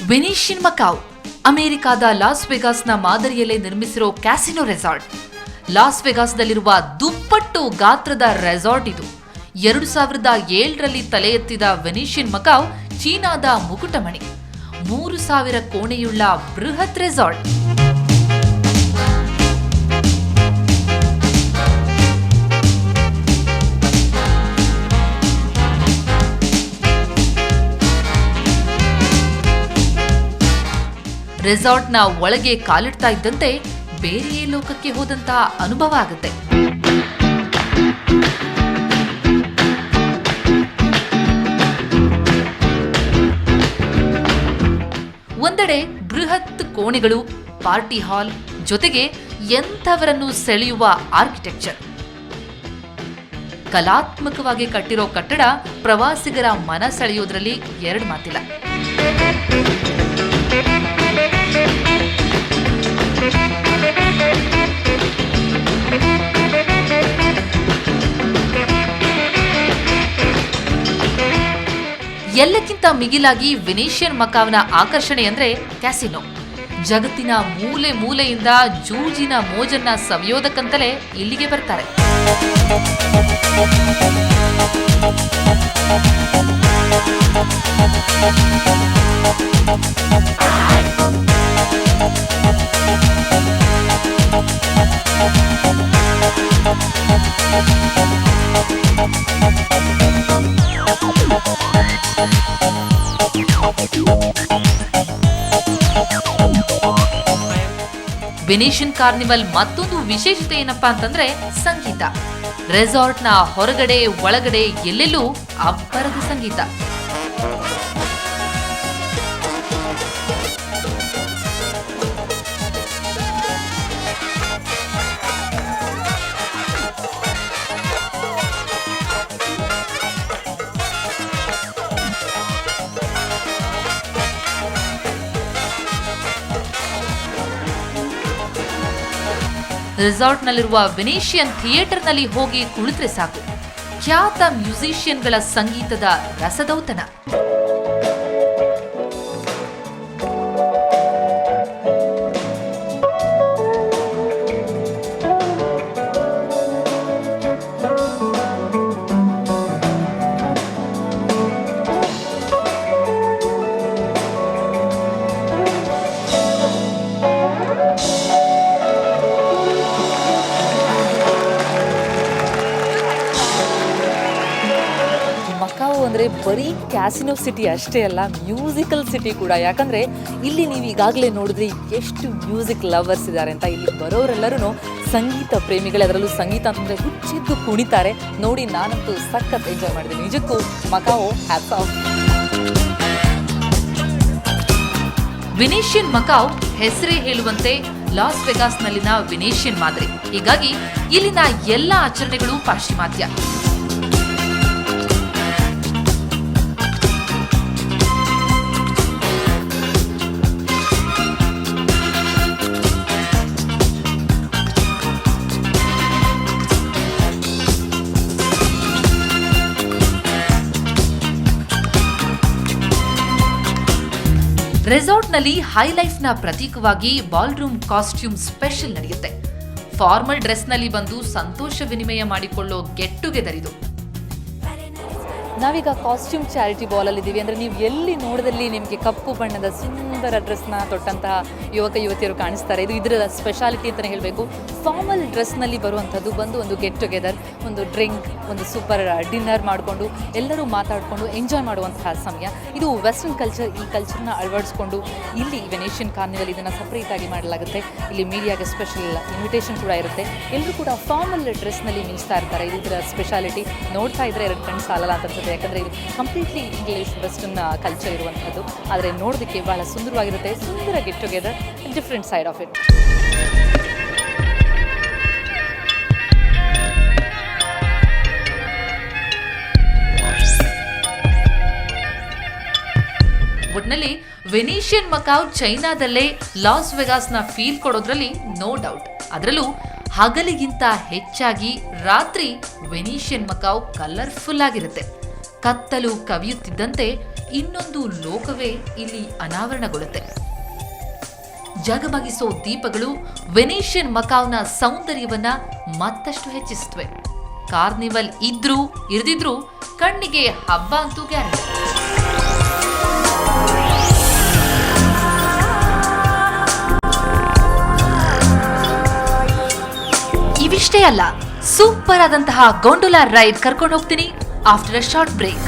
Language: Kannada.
ವೆನಿಷಿಯನ್ ಮಕಾವ್ ಅಮೆರಿಕಾದ ಲಾಸ್ ವೆಗಾಸ್ನ ಮಾದರಿಯಲ್ಲೇ ನಿರ್ಮಿಸಿರೋ ಕ್ಯಾಸಿನೋ ರೆಸಾರ್ಟ್. ಲಾಸ್ ವೆಗಾಸ್ನಲ್ಲಿರುವ ದುಪ್ಪಟ್ಟು ಗಾತ್ರದ ರೆಸಾರ್ಟ್ ಇದು. 2007ರಲ್ಲಿ ತಲೆ ಎತ್ತಿದ ವೆನಿಷಿಯನ್ ಮಕಾವ್ ಚೀನಾದ ಮುಕುಟಮಣಿ. 3000 ಕೋಣೆಯುಳ್ಳ ಬೃಹತ್ ರೆಸಾರ್ಟ್. ರೆಸಾರ್ಟ್ನ ಒಳಗೆ ಕಾಲಿಡ್ತಾ ಇದ್ದಂತೆ ಬೇರೆಯೇ ಲೋಕಕ್ಕೆ ಹೋದಂತಹ ಅನುಭವ ಆಗುತ್ತೆ. ಒಂದೆಡೆ ಬೃಹತ್ ಕೋಣೆಗಳು, ಪಾರ್ಟಿ ಹಾಲ್, ಜೊತೆಗೆ ಎಂಥವರನ್ನು ಸೆಳೆಯುವ ಆರ್ಕಿಟೆಕ್ಚರ್. ಕಲಾತ್ಮಕವಾಗಿ ಕಟ್ಟಿರೋ ಕಟ್ಟಡ ಪ್ರವಾಸಿಗರ ಮನ ಸೆಳೆಯೋದ್ರಲ್ಲಿ ಎರಡು ಮಾತಿಲ್ಲ. ಎಲ್ಲಕ್ಕಿಂತ ಮಿಗಿಲಾಗಿ ವೆನಿಷಿಯನ್ ಮಕಾವ್ನ ಆಕರ್ಷಣೆ ಅಂದ್ರೆ ಕ್ಯಾಸಿನೋ. ಜಗತ್ತಿನ ಮೂಲೆ ಮೂಲೆಯಿಂದ ಜೂಜಿನ ಮೋಜನ್ನ ಸವಿಯೋದಕ್ಕಂತಲೇ ಇಲ್ಲಿಗೆ ಬರ್ತಾರೆ. ವೆನಿಷಿಯನ್ ಕಾರ್ನಿವಲ್ ಮತ್ತೊಂದು ವಿಶೇಷತೆ ಏನಪ್ಪಾ ಅಂತಂದ್ರೆ ಸಂಗೀತ. ರೆಸಾರ್ಟ್ನ ಹೊರಗಡೆ ಒಳಗಡೆ ಎಲ್ಲೆಲ್ಲೂ ಅಬ್ಬರದ ಸಂಗೀತ. ರೆಸಾರ್ಟ್ನಲ್ಲಿರುವ ವೆನಿಷಿಯನ್ ಥಿಯೇಟರ್ನಲ್ಲಿ ಹೋಗಿ ಕುಳಿತರೆ ಸಾಕು, ಖ್ಯಾತ ಮ್ಯೂಸಿಷಿಯನ್ಗಳ ಸಂಗೀತದ ರಸದೌತಣ. ಮಕಾವ್ ಅಂದರೆ ಬರೀ ಕ್ಯಾಸಿನೋ ಸಿಟಿ ಅಷ್ಟೇ ಅಲ್ಲ, ಮ್ಯೂಸಿಕಲ್ ಸಿಟಿ ಕೂಡ. ಯಾಕಂದರೆ ಇಲ್ಲಿ ನೀವು ಈಗಾಗಲೇ ನೋಡಿದ್ರೆ ಎಷ್ಟು ಮ್ಯೂಸಿಕ್ ಲವರ್ಸ್ ಇದ್ದಾರೆ ಅಂತ. ಇಲ್ಲಿ ಬರೋರೆಲ್ಲರೂ ಸಂಗೀತ ಪ್ರೇಮಿಗಳೇ, ಅದರಲ್ಲೂ ಸಂಗೀತ ಅಂತಂದರೆ ಹುಚ್ಚಿದ್ದು ಕುಣಿತಾರೆ. ನೋಡಿ, ನಾನಂತೂ ಸಖತ್ ಎಂಜಾಯ್ ಮಾಡಿದ್ದೀನಿ. ನಿಜಕ್ಕೂ Macau hats off. Venetian Macau ಹೆಸರೇ ಹೇಳುವಂತೆ ಲಾಸ್ ವೆಗಾಸ್ನಲ್ಲಿನ ವೆನಿಷಿಯನ್ ಮಾದರಿ. ಹೀಗಾಗಿ ಇಲ್ಲಿನ ಎಲ್ಲ ಆಚರಣೆಗಳು ಪಾಶ್ಚಿಮಾತ್ಯ. ರೆಸಾರ್ಟ್ನಲ್ಲಿ ಹೈ ಲೈಫ್ನ ಪ್ರತೀಕವಾಗಿ ಬಾಲ್ರೂಮ್ ಕಾಸ್ಟ್ಯೂಮ್ ಸ್ಪೆಷಲ್ ನಡೆಯುತ್ತೆ. ಫಾರ್ಮಲ್ ಡ್ರೆಸ್ನಲ್ಲಿ ಬಂದು ಸಂತೋಷ ವಿನಿಮಯ ಮಾಡಿಕೊಳ್ಳೋ ಗೆಟ್ ಟುಗೆದರ್ ಇದು. ನಾವೀಗ ಕಾಸ್ಟ್ಯೂಮ್ ಚಾರಿಟಿ ಬಾಲಲ್ಲಿದ್ದೀವಿ. ಅಂದರೆ ನೀವು ಎಲ್ಲಿ ನೋಡಿದಲ್ಲಿ ನಿಮಗೆ ಕಪ್ಪು ಬಣ್ಣದ ಸುಂದರ ಡ್ರೆಸ್ನ ತೊಟ್ಟಂತಹ ಯುವಕ ಯುವತಿಯರು ಕಾಣಿಸ್ತಾರೆ. ಇದು ಇದರ ಸ್ಪೆಷಾಲಿಟಿ ಅಂತಲೇ ಹೇಳಬೇಕು. ಫಾರ್ಮಲ್ ಡ್ರೆಸ್ನಲ್ಲಿ ಬರುವಂಥದ್ದು ಬಂದು ಒಂದು ಗೆಟ್ ಟುಗೆದರ್, ಒಂದು ಡ್ರಿಂಕ್, ಒಂದು ಸೂಪರ್ ಡಿನ್ನರ್ ಮಾಡಿಕೊಂಡು ಎಲ್ಲರೂ ಮಾತಾಡಿಕೊಂಡು ಎಂಜಾಯ್ ಮಾಡುವಂತಹ ಸಮಯ. ಇದು ವೆಸ್ಟರ್ನ್ ಕಲ್ಚರ್. ಈ ಕಲ್ಚರ್ನ ಅಳವಡಿಸ್ಕೊಂಡು ಇಲ್ಲಿ ವೆನಿಷಿಯನ್ ಕಾರ್ನಿವಲ್ ಇದನ್ನು ಸಪ್ರೇಟಾಗಿ ಮಾಡಲಾಗುತ್ತೆ. ಇಲ್ಲಿ ಮೀಡಿಯಾಗೆ ಸ್ಪೆಷಲ್ ಇನ್ವಿಟೇಷನ್ ಕೂಡ ಇರುತ್ತೆ. ಎಲ್ಲರೂ ಕೂಡ ಫಾರ್ಮಲ್ ಡ್ರೆಸ್ನಲ್ಲಿ ನಿಲ್ಲಿಸ್ತಾ ಇರ್ತಾರೆ. ಇದು ಇದರ ಸ್ಪೆಷಾಲಿಟಿ. ನೋಡ್ತಾ ಇದ್ದರೆ ಎರಡು ಕಣ್ಣು ಸಾಲಲ್ಲ ಅಂತ ಅನ್ಸುತ್ತೆ. ಯಾಕಂದರೆ ಇದು ಕಂಪ್ಲೀಟ್ಲಿ ಇಂಗ್ಲೀಷ್ ವೆಸ್ಟರ್ನ್ ಕಲ್ಚರ್ ಇರುವಂಥದ್ದು. ಆದರೆ ನೋಡೋದಕ್ಕೆ ಬಹಳ ಸುಂದರವಾಗಿರುತ್ತೆ. ಸುಂದರ get together, different side of it. ಒಟ್ನಲ್ಲಿ ವೆನಿಷಿಯನ್ ಮಕಾವ್ ಚೈನಾದಲ್ಲೇ ಲಾಸ್ ವೆಗಾಸ್ನ ಫೀಲ್ ಕೊಡೋದ್ರಲ್ಲಿ ನೋ ಡೌಟ್. ಅದರಲ್ಲೂ ಹಗಲಿಗಿಂತ ಹೆಚ್ಚಾಗಿ ರಾತ್ರಿ ವೆನಿಷಿಯನ್ ಮಕಾವ್ ಕಲರ್ಫುಲ್ ಆಗಿರುತ್ತೆ. ಕತ್ತಲು ಕವಿಯುತ್ತಿದ್ದಂತೆ ಇನ್ನೊಂದು ಲೋಕವೇ ಇಲ್ಲಿ ಅನಾವರಣಗೊಳ್ಳುತ್ತೆ. ಜಗಮಗಿಸೋ ದೀಪಗಳು ವೆನೇಷಿಯನ್ ಮಕಾವ್ನ ಸೌಂದರ್ಯವನ್ನ ಮತ್ತಷ್ಟು ಹೆಚ್ಚಿಸುತ್ತವೆ. ಕಾರ್ನಿವಲ್ ಇದ್ರೂ ಇರದಿದ್ರೂ ಕಣ್ಣಿಗೆ ಹಬ್ಬ ಅಂತೂ ಗ್ಯಾರಂಟಿ. ಇವಿಷ್ಟೇ ಅಲ್ಲ, ಸೂಪರ್ ಆದಂತಹ ಗೊಂಡೋಲಾ ರೈಡ್ ಕರ್ಕೊಂಡು ಹೋಗ್ತೀನಿ ಆಫ್ಟರ್ ಅ ಶಾರ್ಟ್ ಬ್ರೇಕ್.